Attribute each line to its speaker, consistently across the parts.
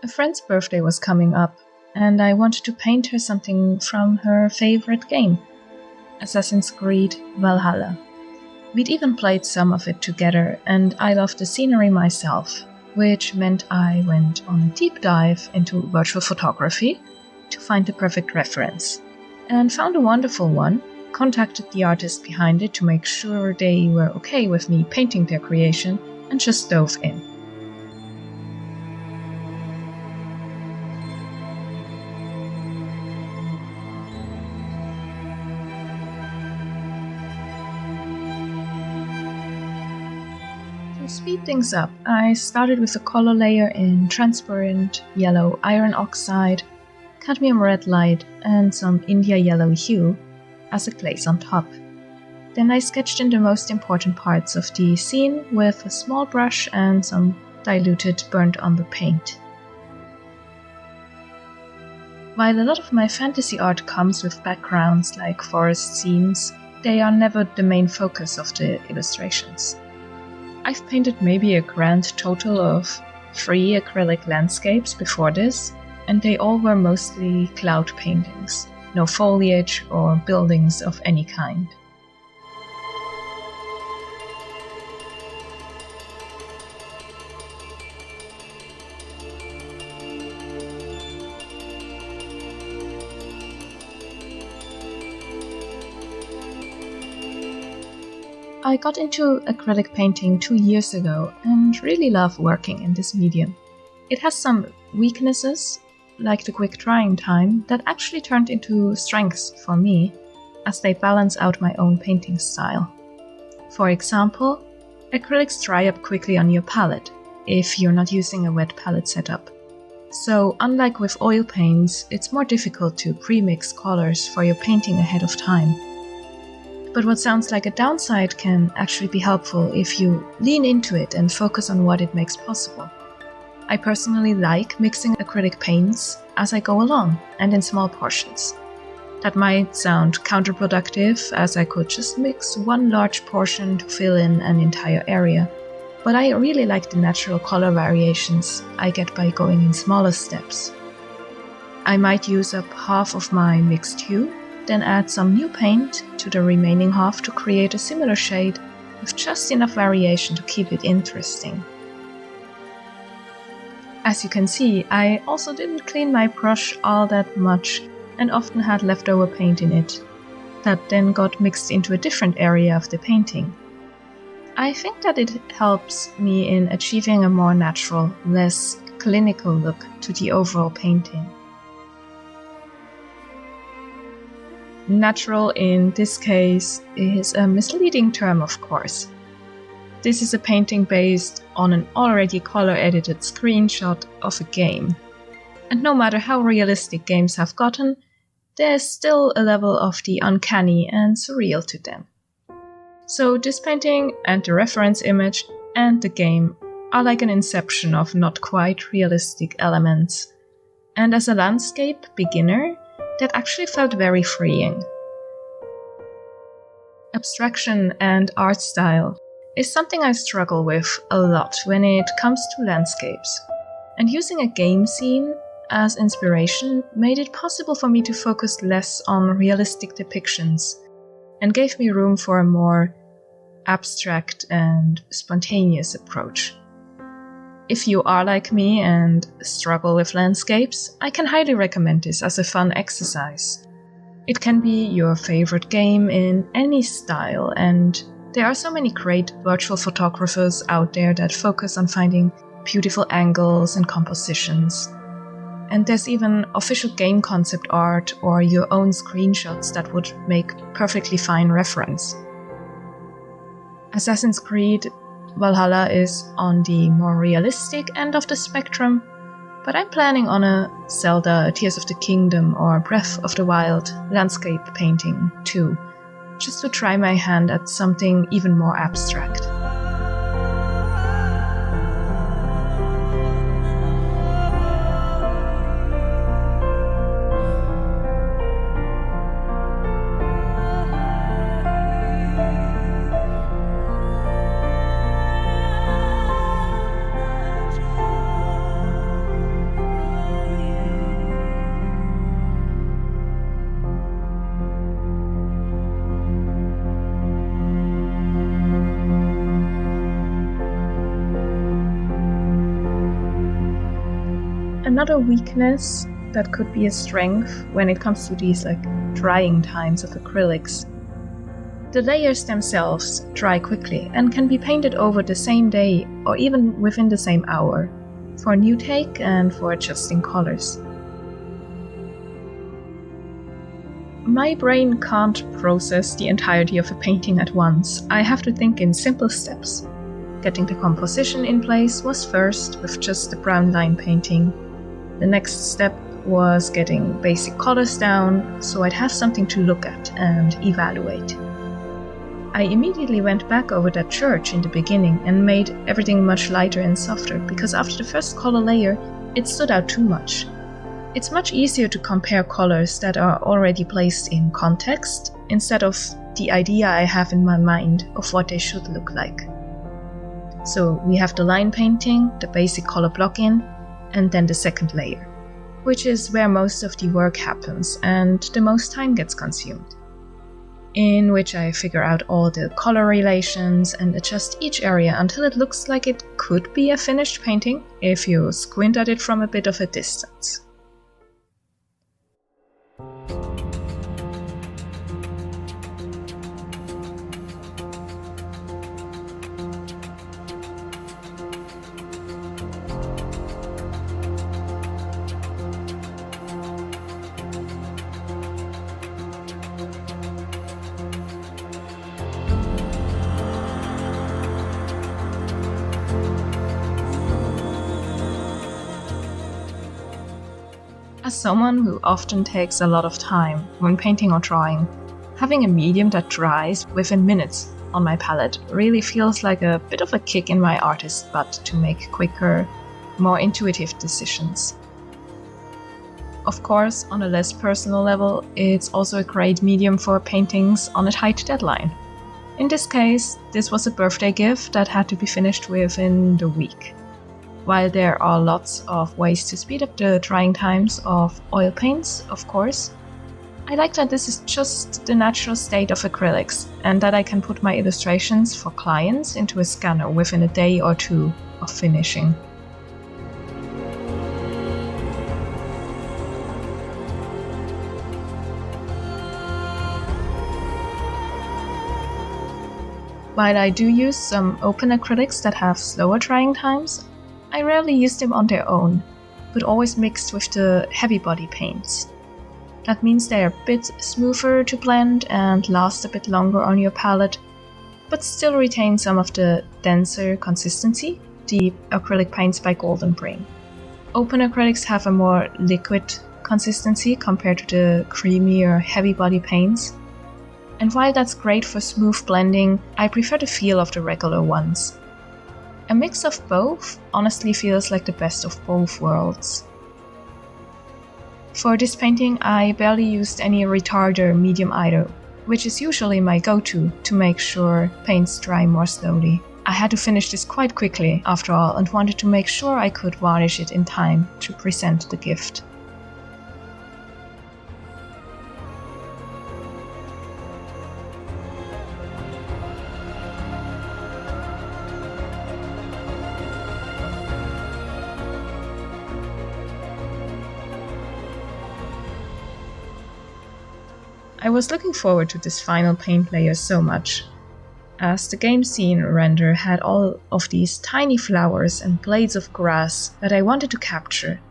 Speaker 1: A friend's birthday was coming up, and I wanted to paint her something from her favorite game, Assassin's Creed Valhalla. We'd even played some of it together, and I loved the scenery myself, which meant I went on a deep dive into virtual photography to find the perfect reference, and found a wonderful one, contacted the artist behind it to make sure they were okay with me painting their creation, and just dove in. To speed things up, I started with a color layer in transparent yellow iron oxide, cadmium red light, and some India yellow hue as a glaze on top. Then I sketched in the most important parts of the scene with a small brush and some diluted burnt umber paint. While a lot of my fantasy art comes with backgrounds like forest scenes, they are never the main focus of the illustrations. I've painted maybe a grand total of 3 acrylic landscapes before this, and they all were mostly cloud paintings, no foliage or buildings of any kind. I got into acrylic painting 2 years ago and really love working in this medium. It has some weaknesses, like the quick drying time, that actually turned into strengths for me as they balance out my own painting style. For example, acrylics dry up quickly on your palette if you're not using a wet palette setup. So unlike with oil paints, it's more difficult to pre-mix colors for your painting ahead of time. But what sounds like a downside can actually be helpful if you lean into it and focus on what it makes possible. I personally like mixing acrylic paints as I go along and in small portions. That might sound counterproductive, as I could just mix one large portion to fill in an entire area, but I really like the natural color variations I get by going in smaller steps. I might use up half of my mixed hue, then add some new paint to the remaining half to create a similar shade with just enough variation to keep it interesting. As you can see, I also didn't clean my brush all that much and often had leftover paint in it that then got mixed into a different area of the painting. I think that it helps me in achieving a more natural, less clinical look to the overall painting. Natural in this case is a misleading term, of course. This is a painting based on an already color-edited screenshot of a game. And no matter how realistic games have gotten, there's still a level of the uncanny and surreal to them. So this painting and the reference image and the game are like an inception of not quite realistic elements. And as a landscape beginner, that actually felt very freeing. Abstraction and art style is something I struggle with a lot when it comes to landscapes. And using a game scene as inspiration made it possible for me to focus less on realistic depictions and gave me room for a more abstract and spontaneous approach. If you are like me and struggle with landscapes, I can highly recommend this as a fun exercise. It can be your favorite game in any style, and there are so many great virtual photographers out there that focus on finding beautiful angles and compositions. And there's even official game concept art or your own screenshots that would make perfectly fine reference. Assassin's Creed Valhalla is on the more realistic end of the spectrum, but I'm planning on a Zelda, Tears of the Kingdom or Breath of the Wild landscape painting too, just to try my hand at something even more abstract. Another weakness that could be a strength when it comes to these drying times of acrylics. The layers themselves dry quickly and can be painted over the same day or even within the same hour, for a new take and for adjusting colors. My brain can't process the entirety of a painting at once. I have to think in simple steps. Getting the composition in place was first with just the brown line painting. The next step was getting basic colors down so I'd have something to look at and evaluate. I immediately went back over that church in the beginning and made everything much lighter and softer, because after the first color layer, it stood out too much. It's much easier to compare colors that are already placed in context instead of the idea I have in my mind of what they should look like. So we have the line painting, the basic color block-in, and then the second layer, which is where most of the work happens and the most time gets consumed, in which I figure out all the color relations and adjust each area until it looks like it could be a finished painting if you squint at it from a bit of a distance. As someone who often takes a lot of time when painting or drawing, having a medium that dries within minutes on my palette really feels like a bit of a kick in my artist butt to make quicker, more intuitive decisions. Of course, on a less personal level, it's also a great medium for paintings on a tight deadline. In this case, this was a birthday gift that had to be finished within the week. While there are lots of ways to speed up the drying times of oil paints, of course, I like that this is just the natural state of acrylics and that I can put my illustrations for clients into a scanner within a day or two of finishing. While I do use some open acrylics that have slower drying times, I rarely use them on their own, but always mixed with the heavy body paints. That means they are a bit smoother to blend and last a bit longer on your palette, but still retain some of the denser consistency the acrylic paints by Golden bring. Open acrylics have a more liquid consistency compared to the creamier heavy body paints, and while that's great for smooth blending, I prefer the feel of the regular ones. A mix of both honestly feels like the best of both worlds. For this painting, I barely used any retarder medium either, which is usually my go-to to make sure paints dry more slowly. I had to finish this quite quickly after all and wanted to make sure I could varnish it in time to present the gift. I was looking forward to this final paint layer so much, as the game scene render had all of these tiny flowers and blades of grass that I wanted to capture,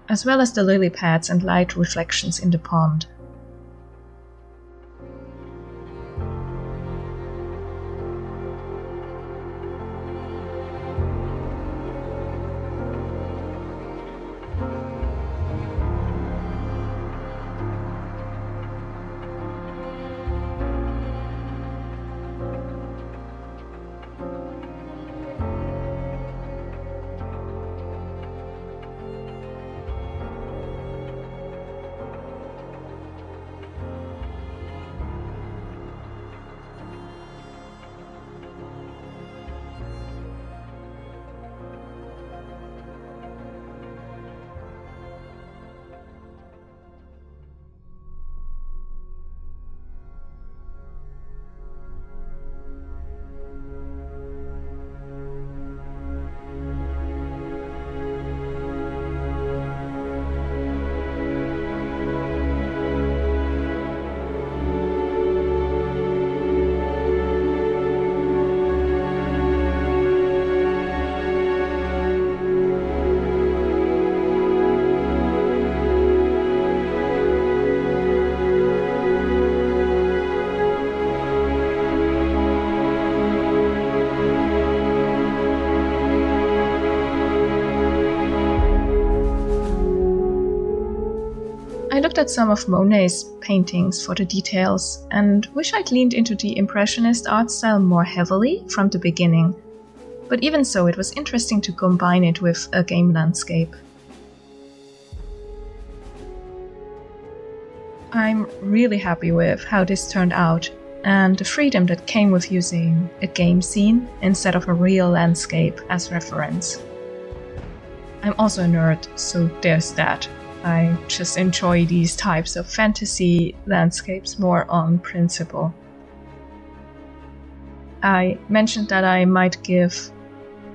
Speaker 1: as well as the lily pads and light reflections in the pond. looked at some of Monet's paintings for the details and wish I'd leaned into the Impressionist art style more heavily from the beginning. But even so, it was interesting to combine it with a game landscape. I'm really happy with how this turned out, and the freedom that came with using a game scene instead of a real landscape as reference. I'm also a nerd, so there's that. I just enjoy these types of fantasy landscapes more on principle. I mentioned that I might give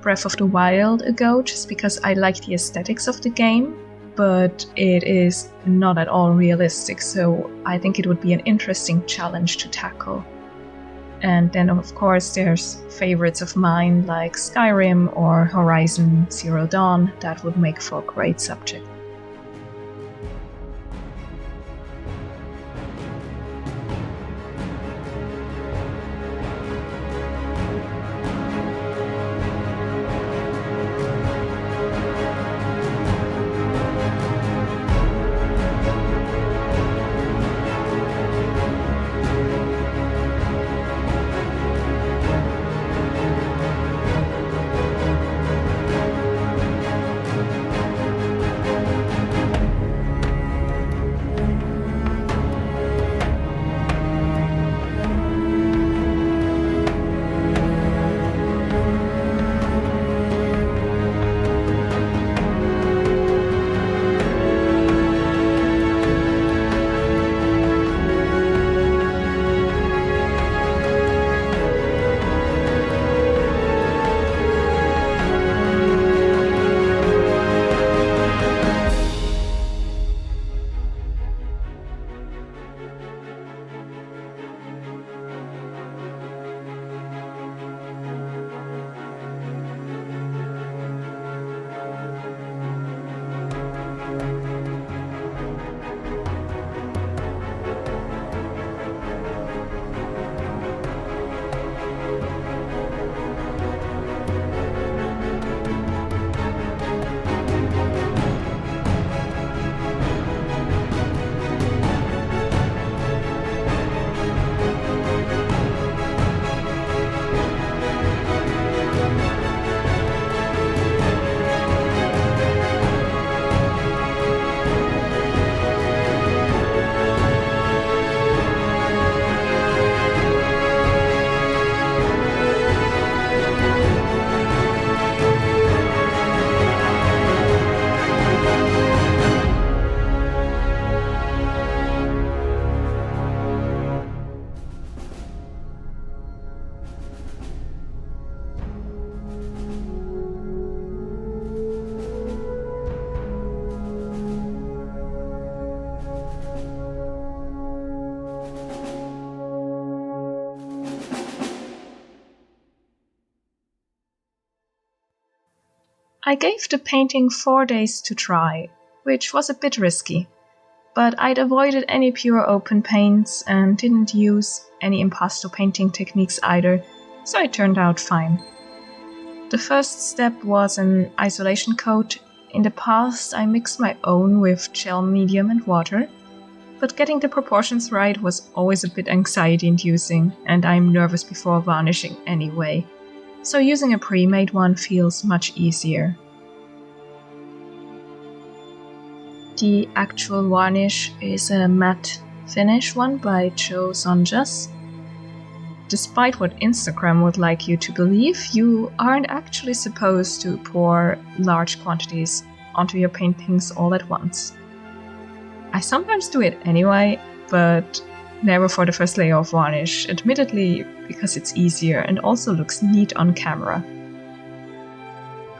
Speaker 1: Breath of the Wild a go just because I like the aesthetics of the game, but it is not at all realistic, so I think it would be an interesting challenge to tackle. And then of course there's favorites of mine like Skyrim or Horizon Zero Dawn that would make for a great subject. I gave the painting 4 days to dry, which was a bit risky, but I'd avoided any pure open paints and didn't use any impasto painting techniques either, so it turned out fine. The first step was an isolation coat. In the past, I mixed my own with gel medium and water, but getting the proportions right was always a bit anxiety-inducing, and I'm nervous before varnishing anyway. So using a pre-made one feels much easier. The actual varnish is a matte finish one by Joe Sonjas. Despite what Instagram would like you to believe, you aren't actually supposed to pour large quantities onto your paintings all at once. I sometimes do it anyway, but never for the first layer of varnish, admittedly because it's easier and also looks neat on camera.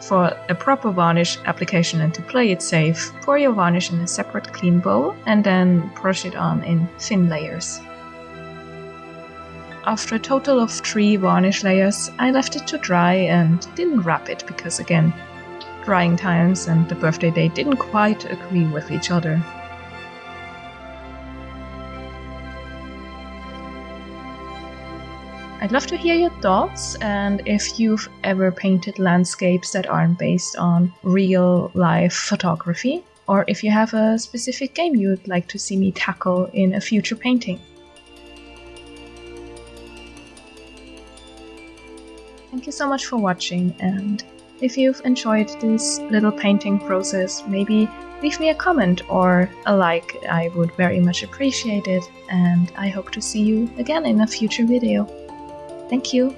Speaker 1: For a proper varnish application and to play it safe, pour your varnish in a separate clean bowl and then brush it on in thin layers. After a total of 3 varnish layers, I left it to dry and didn't wrap it because, again, drying times and the birthday date didn't quite agree with each other. I'd love to hear your thoughts, and if you've ever painted landscapes that aren't based on real life photography, or if you have a specific game you would like to see me tackle in a future painting. Thank you so much for watching, and if you've enjoyed this little painting process, maybe leave me a comment or a like. I would very much appreciate it, and I hope to see you again in a future video. Thank you!